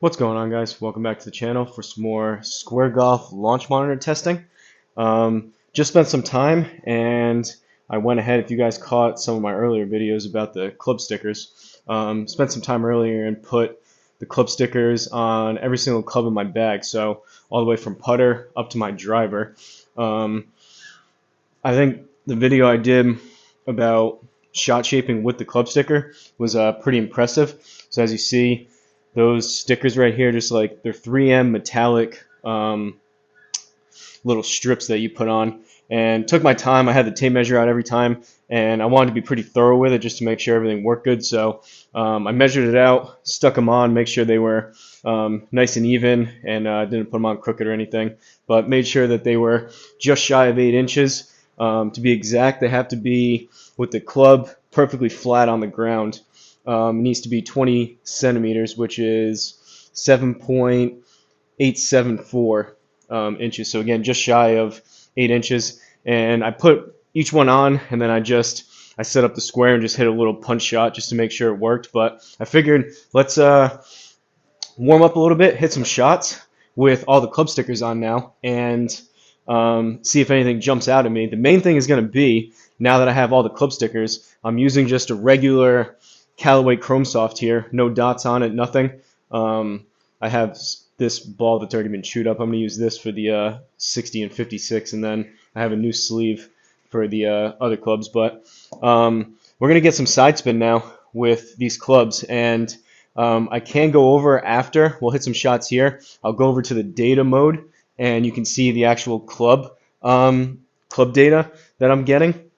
What's going on, guys? Welcome back to the channel for some more Square Golf launch monitor testing. Just spent some time and I went ahead, if you guys caught some of my earlier videos about the club stickers, spent some time earlier and put the club stickers on every single club in my bag, so all the way from putter up to my driver. Um, I think the video I did about shot shaping with the club sticker was pretty impressive. So as you see, those stickers right here, just like they're 3M metallic little strips that you put on, and took my time. I had the tape measure out every time, and I wanted to be pretty thorough with it just to make sure everything worked good. So I measured it out, stuck them on, make sure they were nice and even, and didn't put them on crooked or anything, but made sure that they were just shy of 8 inches. To be exact, they have to be, with the club, perfectly flat on the ground. It needs to be 20 centimeters, which is 7.874 inches. So again, just shy of 8 inches. And I put each one on, and then I set up the square and just hit a little punch shot just to make sure it worked. But I figured let's warm up a little bit, hit some shots with all the club stickers on now, and see if anything jumps out at me. The main thing is going to be, now that I have all the club stickers, I'm using just a regular Callaway Chrome Soft here, no dots on it, nothing. I have this ball that's already been chewed up. I'm going to use this for the 60 and 56, and then I have a new sleeve for the other clubs. But we're going to get some side spin now with these clubs, and I can go over after. We'll hit some shots here. I'll go over to the data mode, and you can see the actual club data that I'm getting.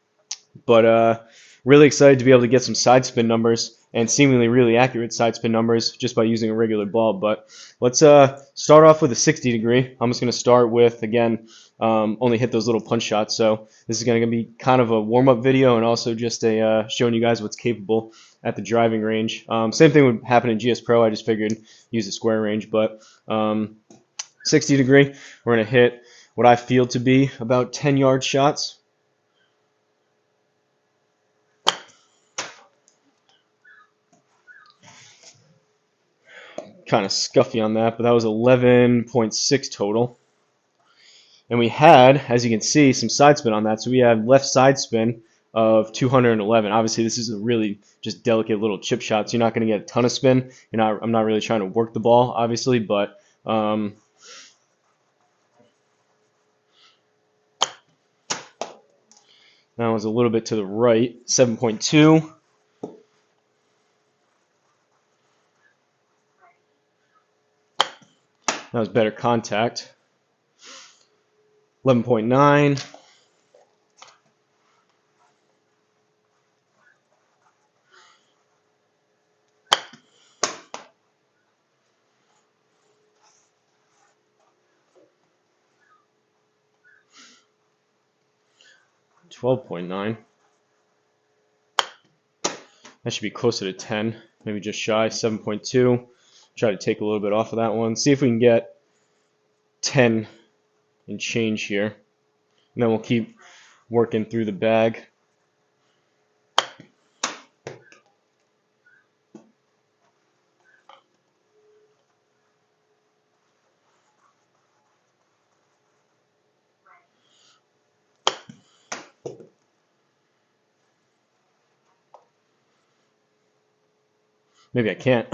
But really excited to be able to get some side spin numbers, and seemingly really accurate side spin numbers just by using a regular ball. But let's start off with a 60 degree. I'm just going to start with, again, only hit those little punch shots. So this is going to be kind of a warm-up video, and also just a showing you guys what's capable at the driving range. Same thing would happen in GS Pro. I just figured use the square range. But 60 degree, we're going to hit what I feel to be about 10-yard shots. Kind of scuffy on that, but that was 11.6 total. And we had, as you can see, some side spin on that. So we had left side spin of 211. Obviously, this is a really just delicate little chip shot, so you're not going to get a ton of spin. I'm not really trying to work the ball, obviously, but that was a little bit to the right, 7.2. That was better contact. 11.9. $12.9. That should be closer to 10, maybe just shy, 7.2. Try to take a little bit off of that one. See if we can get 10 and change here. And then we'll keep working through the bag. Maybe I can't.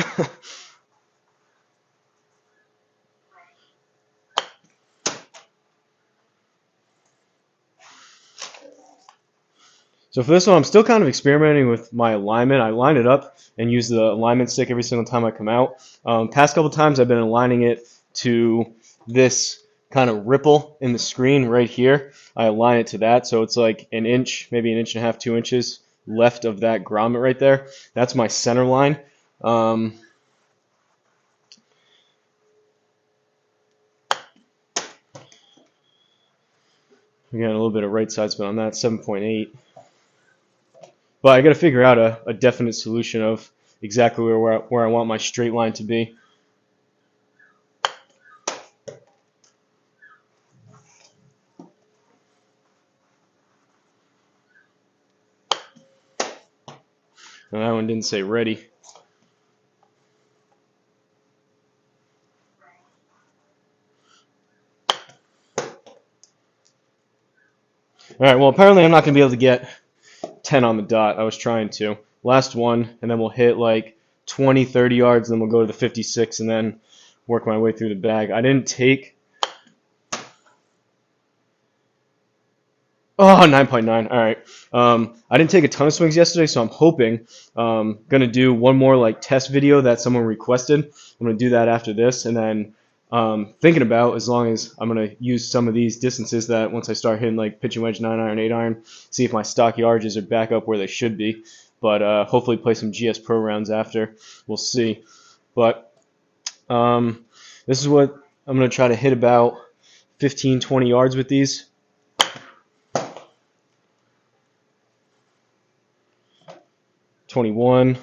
So for this one, I'm still kind of experimenting with my alignment. I line it up and use the alignment stick every single time I come out. Past couple times I've been aligning it to this kind of ripple in the screen right here. I align it to that, so it's like an inch, maybe an inch and a half, 2 inches left of that grommet right there. That's my center line. Again, a little bit of right side spin on that, 7.8. But I got to figure out a definite solution of exactly where I want my straight line to be. And that one didn't say ready. All right, well, apparently I'm not going to be able to get 10 on the dot. I was trying to. Last one, and then we'll hit like 20, 30 yards, and then we'll go to the 56 and then work my way through the bag. I didn't take. Oh, 9.9. All right. I didn't take a ton of swings yesterday, so I'm hoping gonna do one more like test video that someone requested. I'm gonna do that after this, and then thinking about as long as I'm gonna use some of these distances that once I start hitting like pitching wedge, 9 iron, 8 iron, see if my stock yardages are back up where they should be. But hopefully play some GS Pro rounds after. We'll see. But this is what I'm gonna try to hit about 15, 20 yards with these. 21.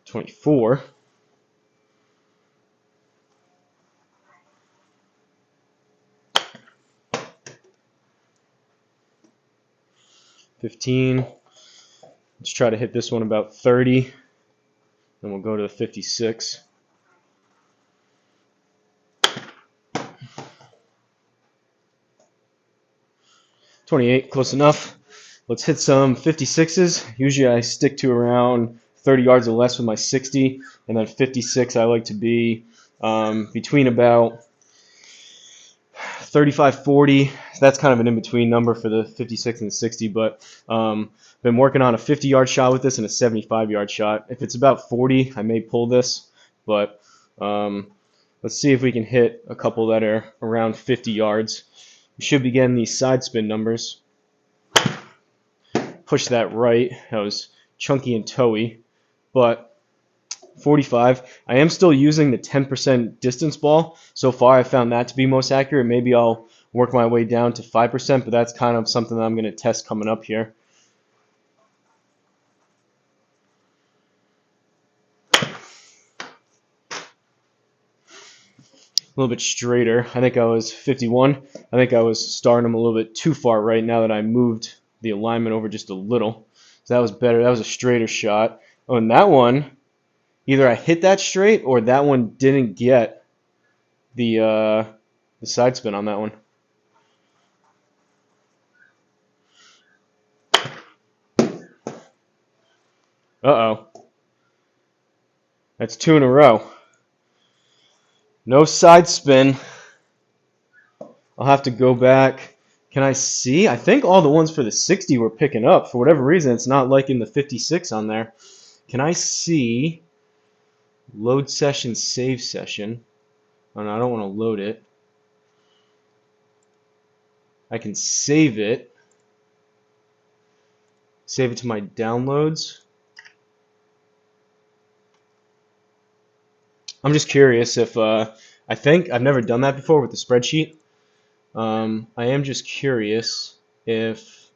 24. 15. Let's try to hit this one about 30. Then we'll go to the 56. 28, close enough. Let's hit some 56s. Usually I stick to around 30 yards or less with my 60, and then 56 I like to be between about 35, 40. That's kind of an in-between number for the 56 and the 60, but been working on a 50-yard shot with this and a 75-yard shot. If it's about 40, I may pull this, but let's see if we can hit a couple that are around 50 yards. We should be getting these side spin numbers. Push that right. That was chunky and toey, but 45. I am still using the 10% distance ball. So far, I found that to be most accurate. Maybe I'll work my way down to 5%, but that's kind of something that I'm going to test coming up here. A little bit straighter. I think I was 51. I think I was starting them a little bit too far right now that I moved the alignment over just a little. So that was better. That was a straighter shot. Oh, and that one, either I hit that straight or that one didn't get the side spin on that one. Uh-oh. That's 2 in a row. No side spin. I'll have to go back. Can I see? I think all the ones for the 60 were picking up. For whatever reason, it's not liking the 56 on there. Can I see load session, save session? Oh, no, I don't want to load it. I can save it. Save it to my downloads. I'm just curious if, I think I've never done that before with the spreadsheet. I am just curious if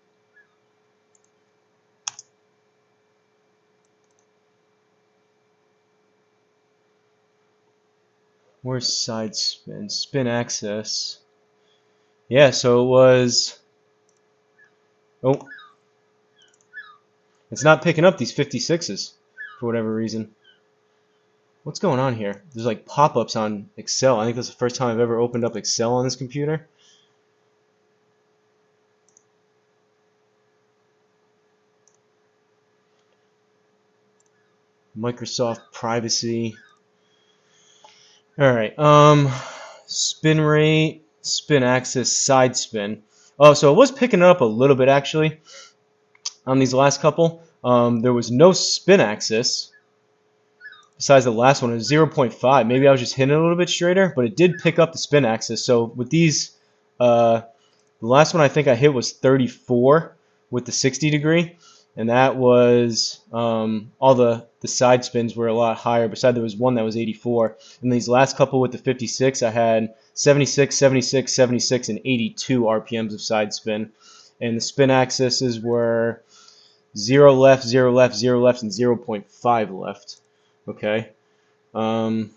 where's side spin? Spin access. Yeah, so it was. Oh, it's not picking up these 56s for whatever reason. What's going on here? There's like pop-ups on Excel. I think that's the first time I've ever opened up Excel on this computer. Microsoft privacy. All right. Spin rate, spin axis, side spin. Oh, so it was picking up a little bit actually on these last couple. There was no spin axis besides the last one. It was 0.5. Maybe I was just hitting it a little bit straighter, but it did pick up the spin axis. So with these, the last one I think I hit was 34 with the 60 degree. And that was all the side spins were a lot higher. Besides, there was one that was 84. And these last couple with the 56, I had 76, 76, 76, and 82 RPMs of side spin. And the spin axes were 0 left, 0 left, 0 left, and 0.5 left. Okay. Oh,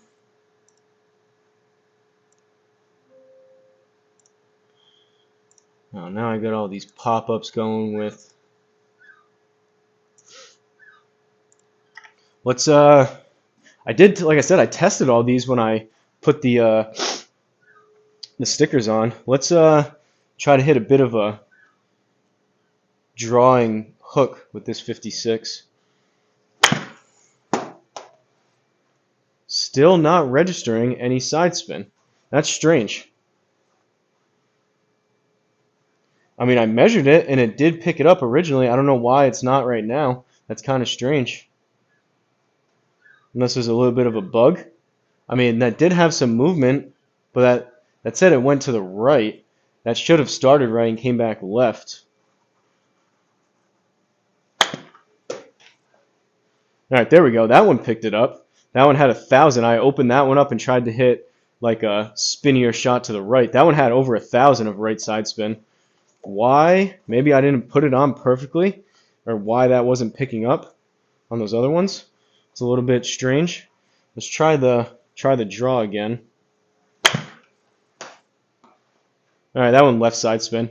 now I got all these pop-ups going with Let's I did, like I said, I tested all these when I put the stickers on. Let's try to hit a bit of a drawing hook with this 56. Still not registering any side spin. That's strange. I mean, I measured it and it did pick it up originally. I don't know why it's not right now. That's kind of strange. Unless there's a little bit of a bug. I mean, that did have some movement, but that said it went to the right. That should have started right and came back left. All right, there we go. That one picked it up. That one had 1,000. I opened that one up and tried to hit like a spinnier shot to the right. That one had over 1,000 of right side spin. Why? Maybe I didn't put it on perfectly, or why that wasn't picking up on those other ones. It's a little bit strange. Let's try the draw again. All right, that one left side spin.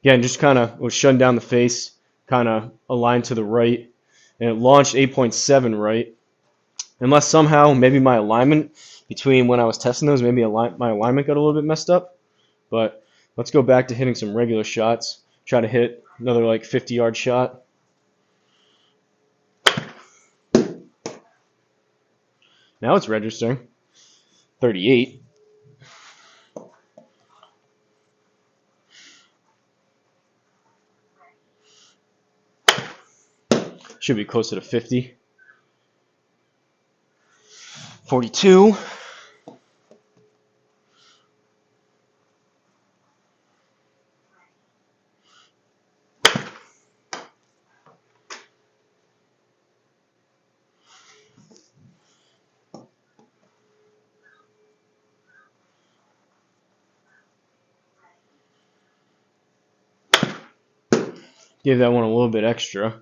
Again, just kind of was shutting down the face, kind of aligned to the right, and it launched 8.7 right. Unless somehow maybe my alignment between when I was testing those, maybe my alignment got a little bit messed up. But let's go back to hitting some regular shots. Try to hit another like 50-yard shot. Now it's registering. 38. Should be closer to 50. 42. Gave that one a little bit extra.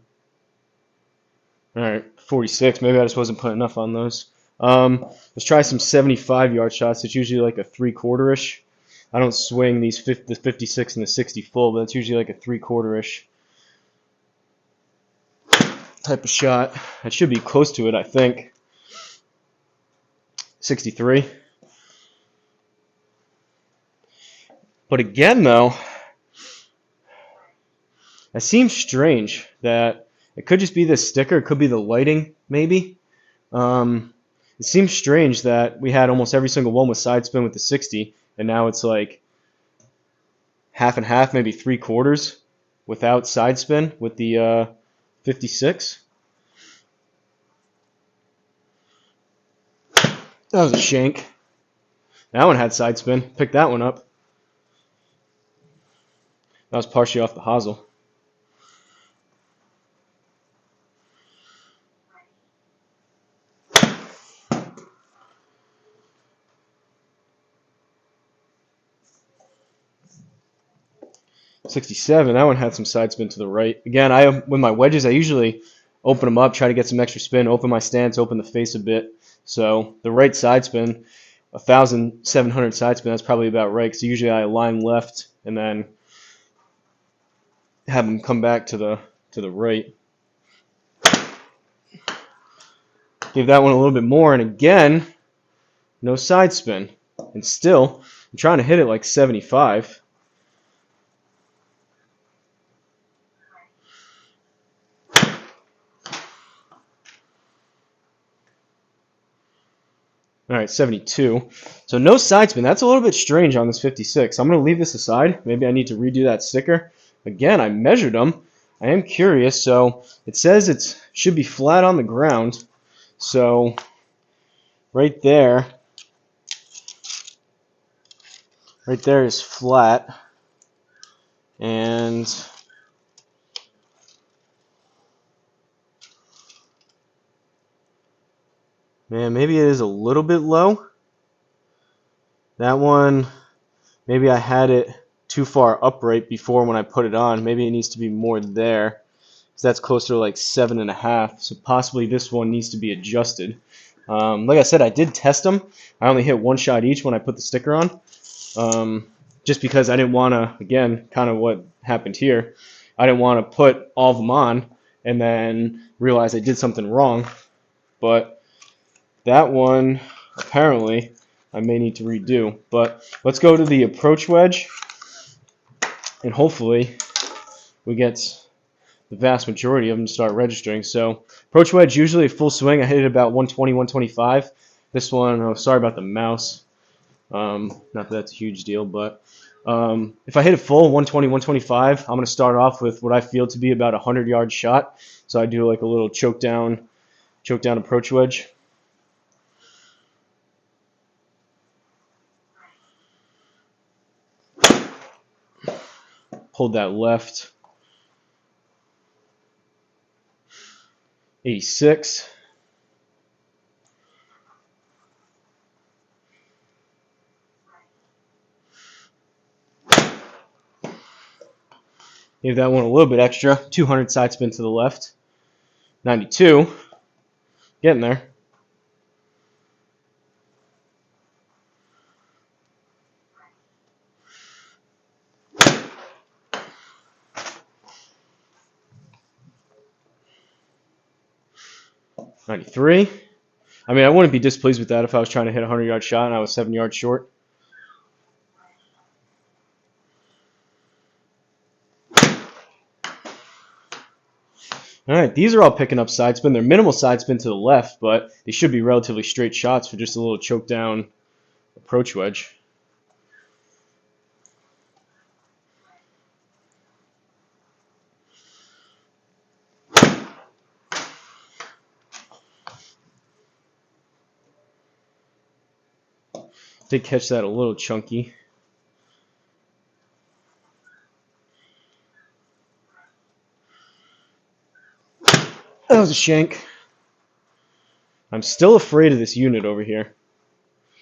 Alright, 46. Maybe I just wasn't putting enough on those. Let's try some 75-yard shots. It's usually like a 3/4-ish. I don't swing the 56 and the 60 full, but it's usually like a 3/4-ish type of shot. It should be close to it, I think. 63. But again, though, it seems strange that it could just be this sticker. It could be the lighting, maybe. It seems strange that we had almost every single one with side spin with the 60, and now it's like half and half, maybe 3/4 without side spin with the 56. That was a shank. That one had side spin. Picked that one up. That was partially off the Hosel. '67. That one had some side spin to the right. Again, with my wedges, I usually open them up, try to get some extra spin, open my stance, open the face a bit. So the right side spin, 1,700 side spin, that's probably about right. Because usually I align left and then have them come back to the right. Give that one a little bit more, and again, no side spin. And still, I'm trying to hit it like 75. All right, 72. So no side spin. That's a little bit strange on this 56. I'm going to leave this aside. Maybe I need to redo that sticker. Again, I measured them. I am curious. So it says it should be flat on the ground. So right there is flat. And man, maybe it is a little bit low. That one, maybe I had it too far upright before when I put it on. Maybe it needs to be more there, because that's closer to like 7.5. So possibly this one needs to be adjusted. Like I said, I did test them. I only hit one shot each when I put the sticker on, just because I didn't want to, again, kind of what happened here. I didn't want to put all of them on and then realize I did something wrong. but that one apparently I may need to redo. But let's go to the approach wedge, and hopefully we get the vast majority of them to start registering. So approach wedge, usually full swing, I hit it about 120, 125. This one, oh, sorry about the mouse. Not that that's a huge deal, but if I hit it full 120, 125, I'm going to start off with what I feel to be about a 100-yard shot. So I do like a little choke down approach wedge. Hold that left. 86. Give that one a little bit extra. 200 side spin to the left. 92. Getting there. '93. I mean, I wouldn't be displeased with that if I was trying to hit a 100-yard shot and I was 7 yards short. All right, these are all picking up side spin. They're minimal side spin to the left, but they should be relatively straight shots for just a little choke down approach wedge. Did catch that a little chunky. That was a shank. I'm still afraid of this unit over here.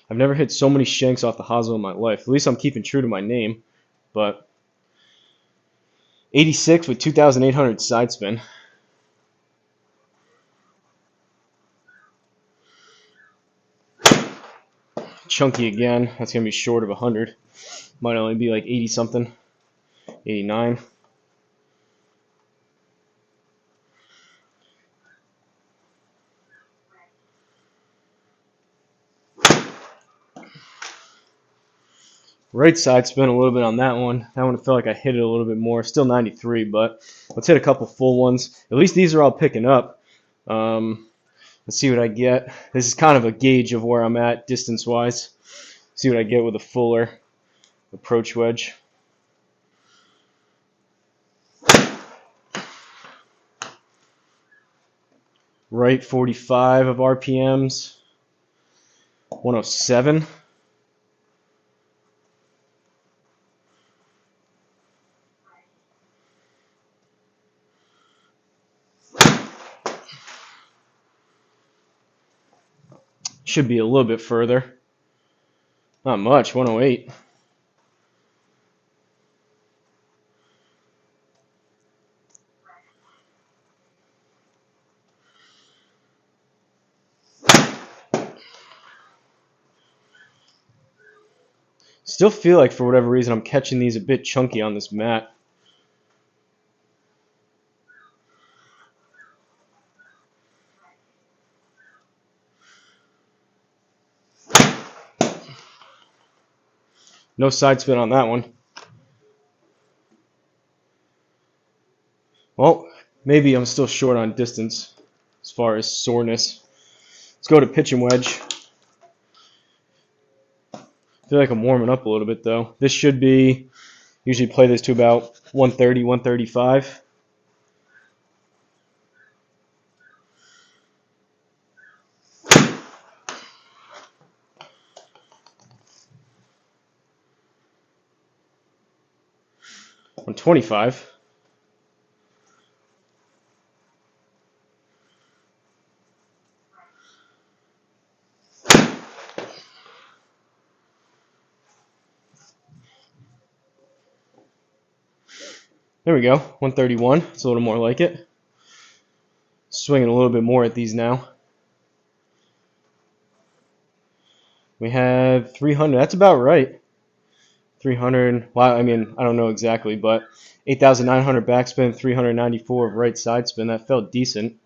I've never hit so many shanks off the Hosel in my life. At least I'm keeping true to my name. But 86 with 2,800 side spin. Chunky again. That's going to be short of 100. Might only be like 80 something. 89. Right side spin a little bit on that one. That one felt like I hit it a little bit more. Still 93, but let's hit a couple full ones. At least these are all picking up. Let's see what I get. This is kind of a gauge of where I'm at distance-wise. See what I get with a fuller approach wedge. Right 45 of RPMs. 107. Should be a little bit further. Not much, 108. Still feel like for whatever reason I'm catching these a bit chunky on this mat. No side spin on that one. Well, maybe I'm still short on distance as far as soreness. Let's go to pitch and wedge. I feel like I'm warming up a little bit though. This should be, usually play this to about 130, 135. On 25. There we go, 131. It's a little more like it. Swinging a little bit more at these now. We have 300. That's about right. 300. Well, I mean, I don't know exactly, but 8,900 backspin, 394 of right side spin. That felt decent.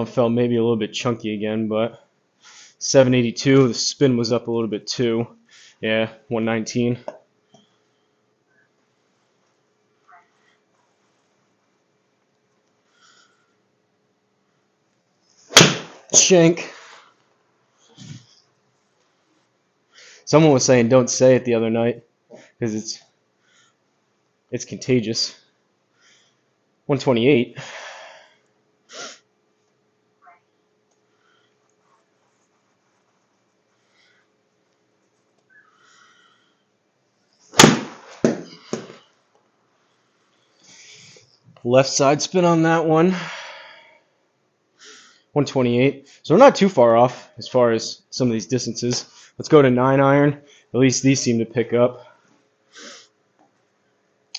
Felt maybe a little bit chunky again, but 782. The spin was up a little bit too. Yeah, 119. Shank. Someone was saying don't say it the other night because it's contagious. 128. Left side spin on that one. 128. So we're not too far off as far as some of these distances. Let's go to 9 iron. At least these seem to pick up.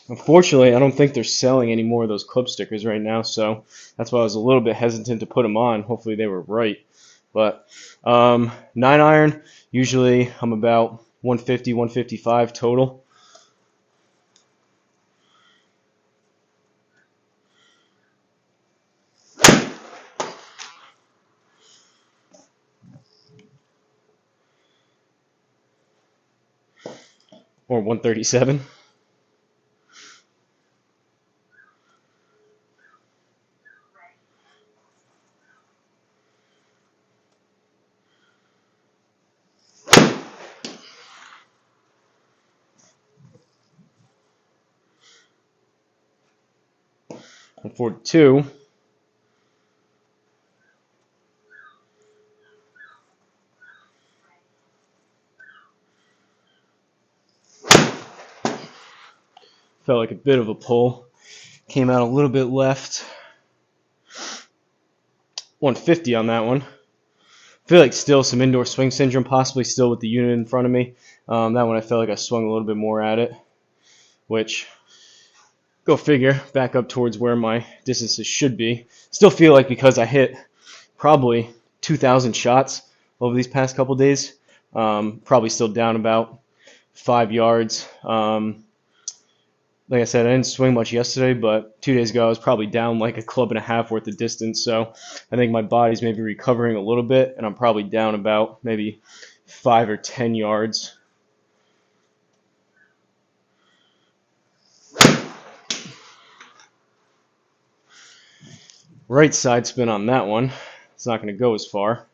Unfortunately, I don't think they're selling any more of those clip stickers right now, so that's why I was a little bit hesitant to put them on. Hopefully they were right. But 9 iron, usually I'm about 150, 155 total. Or 137. And 42. Felt like a bit of a pull. Came out a little bit left. 150 on that one. I feel like still some indoor swing syndrome, possibly still with the unit in front of me. That one I felt like I swung a little bit more at it, which, go figure, back up towards where my distances should be. Still feel like because I hit probably 2,000 shots over these past couple days, probably still down about 5 yards. Like I said, I didn't swing much yesterday, but 2 days ago I was probably down like a club and a half worth of distance. So I think my body's maybe recovering a little bit, and I'm probably down about maybe 5 or 10 yards. Right side spin on that one. It's not going to go as far.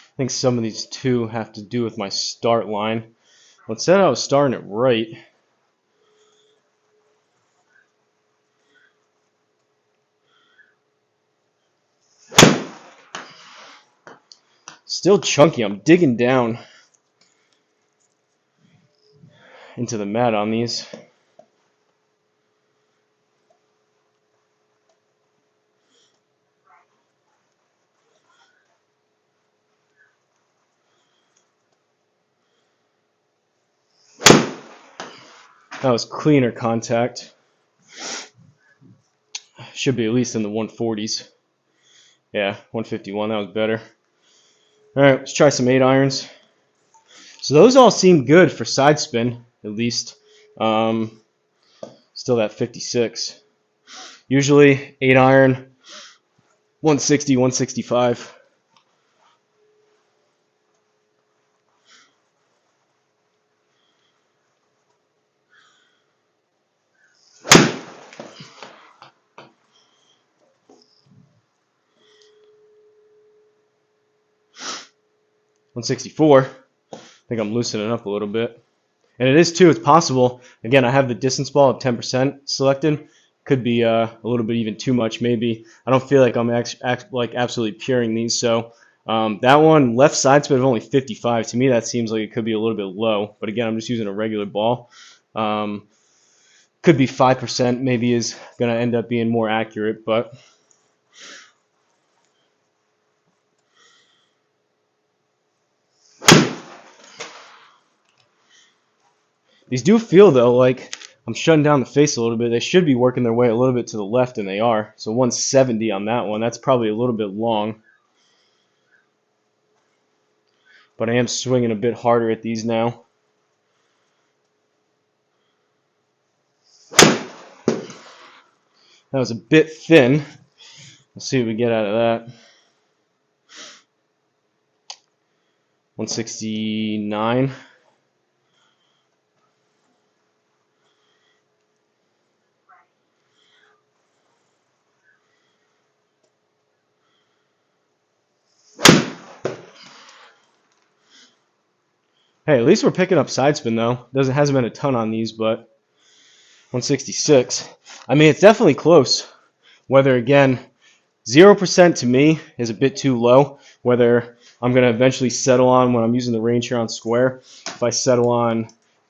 I think some of these too have to do with my start line. Well, it said I was starting it right. Still chunky. I'm digging down into the mat on these. That was cleaner contact. Should be at least in the 140s. Yeah, 151. That was better. All right, let's try some 8 irons. So those all seem good for side spin, at least. Still that 56. Usually 8 iron, 160, 165. $164. I think I'm loosening up a little bit. And it is too, it's possible. Again, I have the distance ball of 10% selected. Could be a little bit even too much, maybe. I don't feel like I'm like absolutely puring these. So that one, left side spin of only 55. To me, that seems like it could be a little bit low. But again, I'm just using a regular ball. Could be 5%, maybe is going to end up being more accurate, but these do feel, though, like I'm shutting down the face a little bit. They should be working their way a little bit to the left, and they are. So 170 on that one. That's probably a little bit long. But I am swinging a bit harder at these now. That was a bit thin. Let's see what we get out of that. 169. Hey, at least we're picking up side spin though. Hasn't been a ton on these, but 166. I mean, it's definitely close. Whether again, 0% to me is a bit too low. Whether I'm gonna eventually settle on when I'm using the range here on square, if I settle on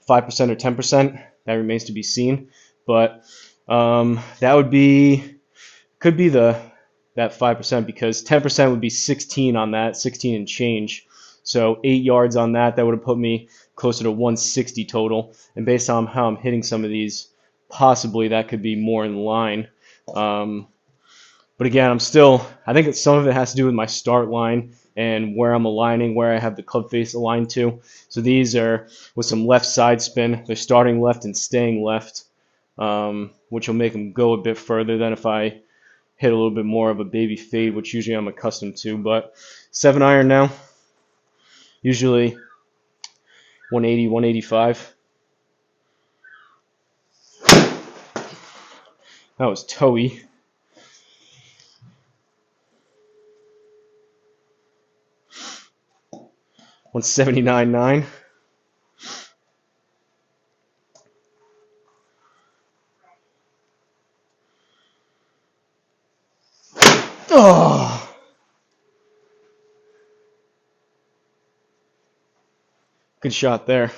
5% or 10%, that remains to be seen. But that would be could be that 5% because 10% would be 16 on that, 16 and change. So 8 yards on that, that would have put me closer to 160 total. And based on how I'm hitting some of these, possibly that could be more in line. But again, I think some of it has to do with my start line and where I'm aligning, where I have the club face aligned to. So these are with some left side spin. They're starting left and staying left, which will make them go a bit further than if I hit a little bit more of a baby fade, which usually I'm accustomed to. But 7-iron now, usually 180, 185. That was toey. 179.9. Oh, good shot there.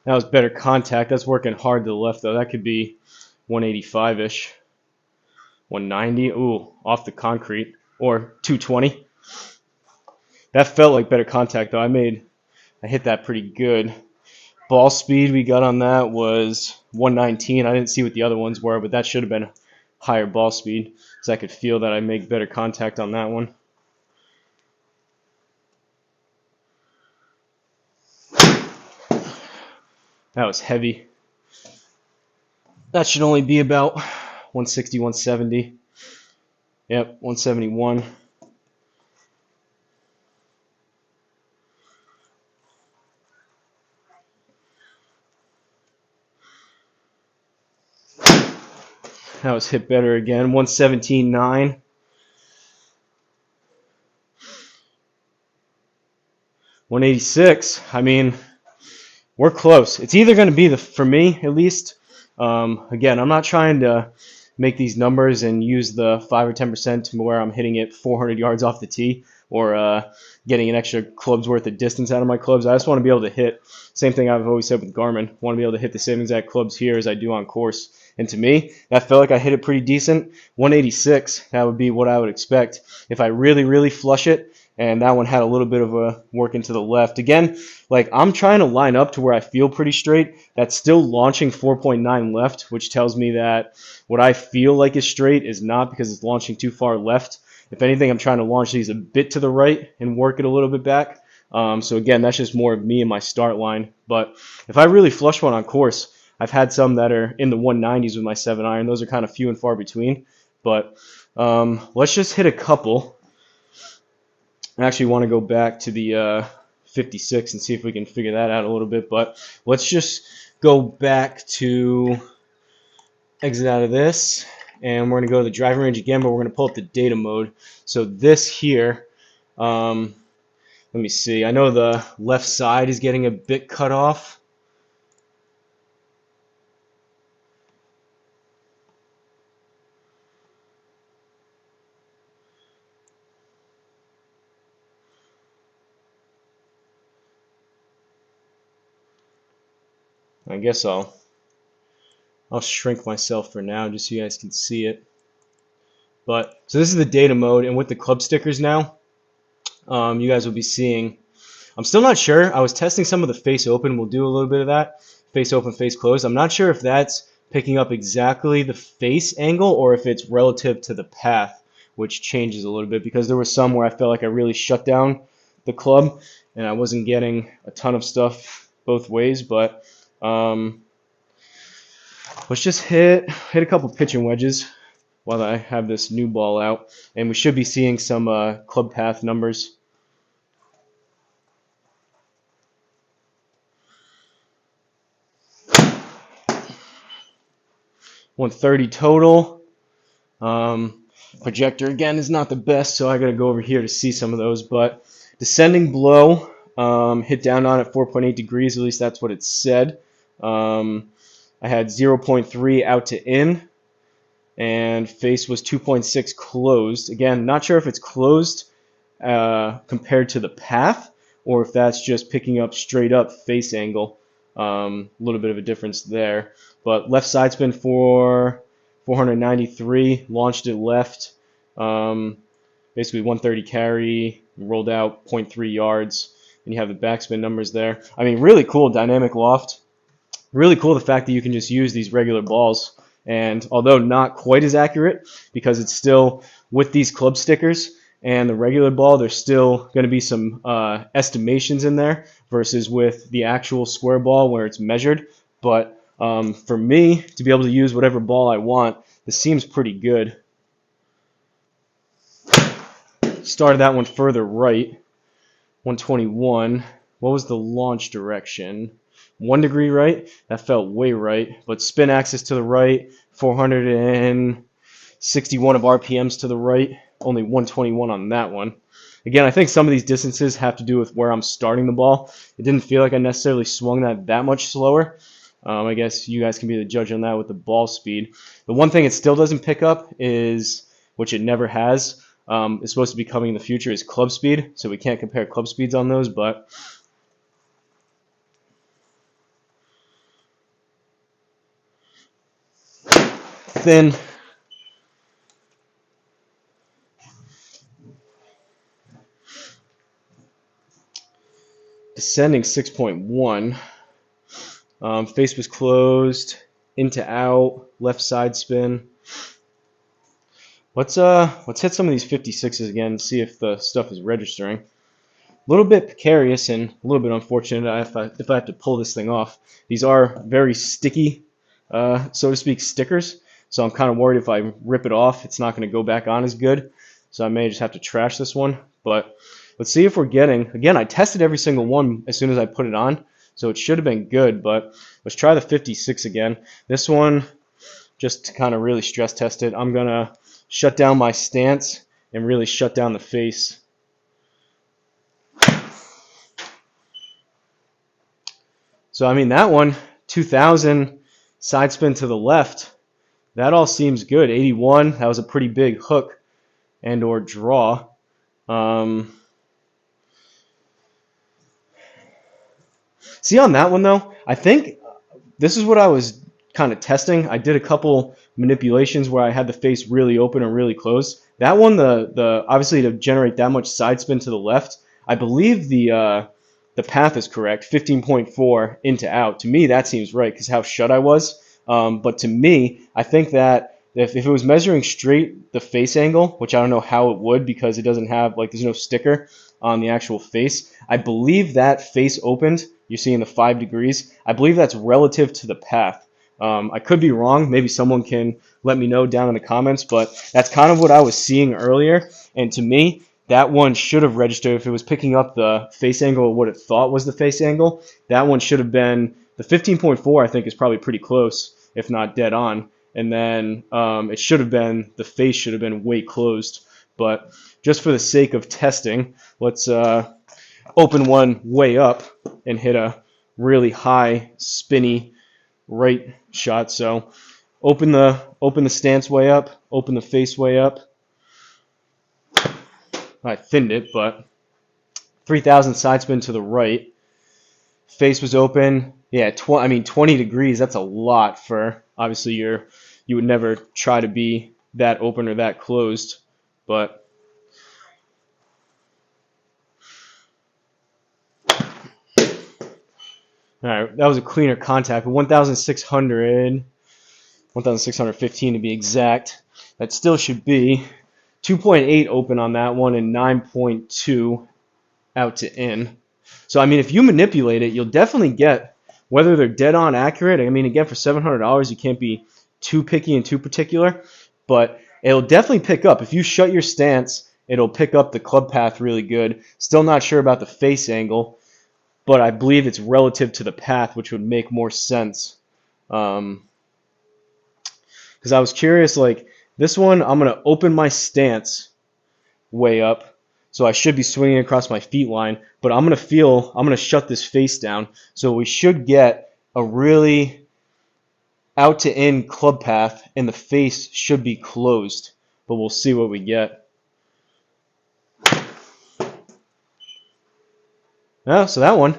That was better contact. That's working hard to the left, though. That could be 185-ish. 190. Ooh, off the concrete. Or 220. That felt like better contact, though. I hit that pretty good. Ball speed we got on that was 119. I didn't see what the other ones were, but that should have been higher ball speed, so I could feel that I make better contact on that one. That was heavy. That should only be about 160, 170. Yep, 171. That was hit better again. 117.9. 186. I mean, we're close. It's either going to be for me at least. Again, I'm not trying to make these numbers and use the 5 or 10% to where I'm hitting it 400 yards off the tee or getting an extra club's worth of distance out of my clubs. I just want to be able to hit. Same thing I've always said with Garmin. Want to be able to hit the same exact clubs here as I do on course. And to me, that felt like I hit it pretty decent. 186, that would be what I would expect. If I really, really flush it, and that one had a little bit of a working to the left. Again, like I'm trying to line up to where I feel pretty straight. That's still launching 4.9 left, which tells me that what I feel like is straight is not because it's launching too far left. If anything, I'm trying to launch these a bit to the right and work it a little bit back. So again, that's just more of me and my start line. But if I really flush one on course, I've had some that are in the 190s with my 7-iron. Those are kind of few and far between. But let's just hit a couple. I actually want to go back to the 56 and see if we can figure that out a little bit. But let's just go back to exit out of this. And we're going to go to the driving range again, but we're going to pull up the data mode. So this here, let me see. I know the left side is getting a bit cut off. I guess I'll shrink myself for now just so you guys can see it. But so this is the data mode, and with the club stickers now, you guys will be seeing. I'm still not sure. I was testing some of the face open. We'll do a little bit of that. Face open, face closed. I'm not sure if that's picking up exactly the face angle or if it's relative to the path, which changes a little bit because there were some where I felt like I really shut down the club and I wasn't getting a ton of stuff both ways. But let's just hit a couple pitching wedges while I have this new ball out, and we should be seeing some club path numbers. 130 total. Projector again is not the best, so I gotta go over here to see some of those. But descending blow, hit down on it 4.8 degrees. At least that's what it said. I had 0.3 out to in, and face was 2.6 closed. Again, not sure if it's closed compared to the path or if that's just picking up straight up face angle. A little bit of a difference there. But left side spin for 493, launched it left, basically 130 carry, rolled out 0.3 yards, and you have the backspin numbers there. I mean, really cool dynamic loft. Really cool the fact that you can just use these regular balls, and although not quite as accurate because it's still with these club stickers and the regular ball, there's still going to be some estimations in there versus with the actual square ball where it's measured. But for me to be able to use whatever ball I want, this seems pretty good. Started that one further right, 121. What was the launch direction? 1 degree right. That felt way right. But spin axis to the right, 461 of RPMs to the right. Only 121 on that one. Again, I think some of these distances have to do with where I'm starting the ball. It didn't feel like I necessarily swung that much slower. I guess you guys can be the judge on that with the ball speed. The one thing it still doesn't pick up is, which it never has, is supposed to be coming in the future, is club speed. So we can't compare club speeds on those, but thin. Descending 6.1. Face was closed, into out, left side spin. Let's hit some of these 56s again and see if the stuff is registering. A little bit precarious and a little bit unfortunate if I have to pull this thing off. These are very sticky, so to speak, stickers. So I'm kind of worried if I rip it off, it's not going to go back on as good. So I may just have to trash this one. But let's see if we're getting, again, I tested every single one as soon as I put it on. So it should have been good, but let's try the 56 again. This one, just to kind of really stress test it, I'm going to shut down my stance and really shut down the face. So, I mean, that one, 2000, side spin to the left, that all seems good. 81, that was a pretty big hook and or draw. See, on that one, though, I think this is what I was kind of testing. I did a couple manipulations where I had the face really open and really closed. That one, the obviously to generate that much side spin to the left, I believe the path is correct, 15.4 into out. To me, that seems right because how shut I was. But to me, I think that if it was measuring straight the face angle, which I don't know how it would because it doesn't have, like, there's no sticker on the actual face. I believe that face opened, you're seeing the 5 degrees. I believe that's relative to the path. I could be wrong. Maybe someone can let me know down in the comments, but that's kind of what I was seeing earlier. And to me, that one should have registered if it was picking up the face angle of what it thought was the face angle. That one should have been, the 15.4 I think is probably pretty close, if not dead on. And then it should have been, the face should have been way closed. But just for the sake of testing, let's open one way up and hit a really high spinny right shot. So open the stance way up, open the face way up. I thinned it, but 3000 side spin to the right. Face was open, Yeah, I mean 20 degrees, that's a lot for obviously you would never try to be that open or that closed, but all right, that was a cleaner contact, but 1,615 to be exact. That still should be 2.8 open on that one and 9.2 out to in. So I mean, if you manipulate it, you'll definitely get whether they're dead on accurate. I mean, again, for $700, you can't be too picky and too particular, but it'll definitely pick up. If you shut your stance, it'll pick up the club path really good. Still not sure about the face angle, but I believe it's relative to the path, which would make more sense. Because I was curious, like this one, I'm gonna open my stance way up. So I should be swinging across my feet line, but I'm going to shut this face down. So we should get a really out to in club path and the face should be closed, but we'll see what we get. Oh, so that one,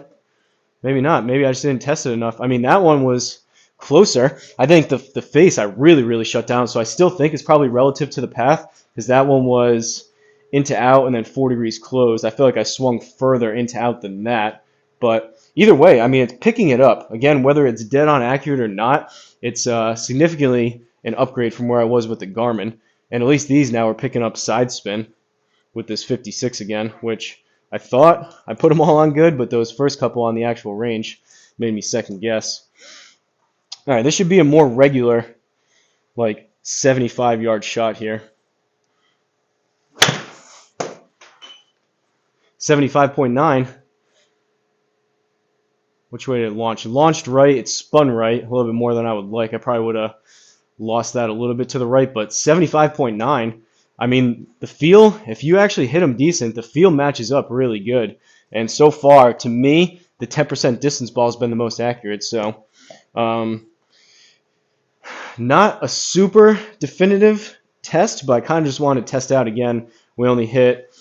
maybe not. Maybe I just didn't test it enough. I mean, that one was closer. I think the face I really shut down, so I still think it's probably relative to the path because that one was into out and then 4 degrees closed. I feel like I swung further into out than that. But either way, I mean, it's picking it up. Again, whether it's dead on accurate or not, it's significantly an upgrade from where I was with the Garmin. And at least these now are picking up side spin with this 56 again, which I thought I put them all on good, but those first couple on the actual range made me second guess. All right, this should be a more regular, like 75-yard shot here. 75.9. Which way did it launch? It launched right. It spun right. A little bit more than I would like. I probably would have lost that a little bit to the right, but 75.9. I mean, the feel, if you actually hit them decent, the feel matches up really good. And so far, to me, the 10% distance ball has been the most accurate. So, not a super definitive test, but I kind of just want to test out again. We only hit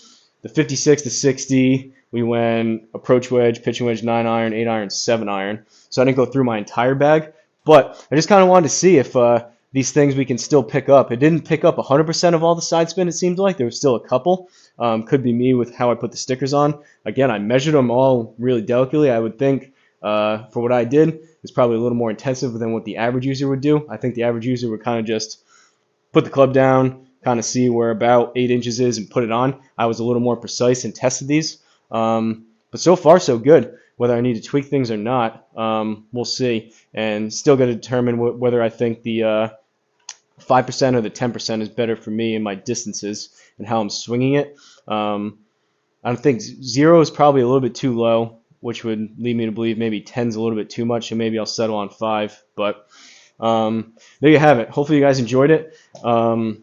the 56, the 60. We went approach wedge, pitching wedge, 9-iron, 8-iron, 7-iron. So I didn't go through my entire bag, but I just kind of wanted to see if these things we can still pick up. It didn't pick up 100% of all the side spin, it seemed like. There was still a couple. Could be me with how I put the stickers on. Again, I measured them all really delicately. I would think for what I did, it's probably a little more intensive than what the average user would do. I think the average user would kind of just put the club down, kind of see where about 8 inches is and put it on. I was a little more precise and tested these. But so far, so good. Whether I need to tweak things or not, we'll see. And still going to determine whether I think the 5% or the 10% is better for me in my distances and how I'm swinging it. I don't think 0 is probably a little bit too low, which would lead me to believe maybe 10 is a little bit too much, and maybe I'll settle on 5. But there you have it. Hopefully you guys enjoyed it. I'm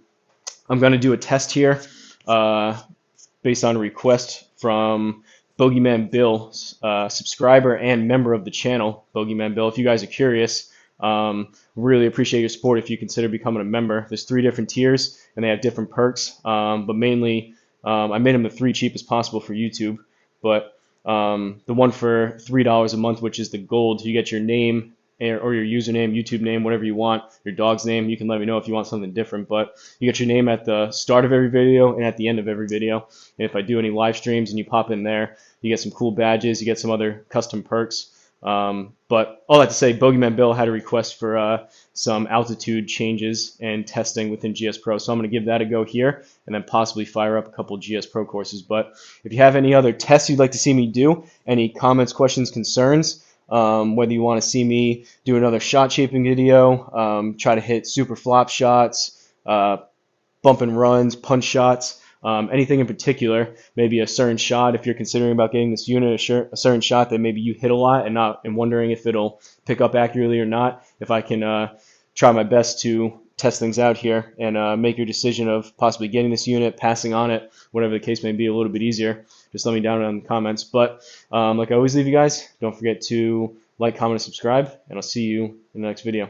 going to do a test here based on a request from Bogeyman Bill, subscriber and member of the channel, Bogeyman Bill. If you guys are curious, really appreciate your support if you consider becoming a member. There's 3 different tiers, and they have different perks, but mainly I made them the 3 cheapest possible for YouTube. But the one for $3 a month, which is the gold, you get your name or your username, YouTube name, whatever you want, your dog's name. You can let me know if you want something different, but you get your name at the start of every video and at the end of every video. And if I do any live streams and you pop in there, you get some cool badges, you get some other custom perks. But all that to say, Bogeyman Bill had a request for some altitude changes and testing within GS Pro, so I'm going to give that a go here and then possibly fire up a couple GS Pro courses. But if you have any other tests you'd like to see me do, any comments, questions, concerns, whether you want to see me do another shot shaping video, try to hit super flop shots, bump and runs, punch shots, anything in particular, maybe a certain shot if you're considering about getting this unit, a certain shot that maybe you hit a lot and wondering if it'll pick up accurately or not, if I can try my best to test things out here and make your decision of possibly getting this unit, passing on it, whatever the case may be, a little bit easier. Just let me down in the comments. But like I always leave you guys, don't forget to like, comment, and subscribe, and I'll see you in the next video.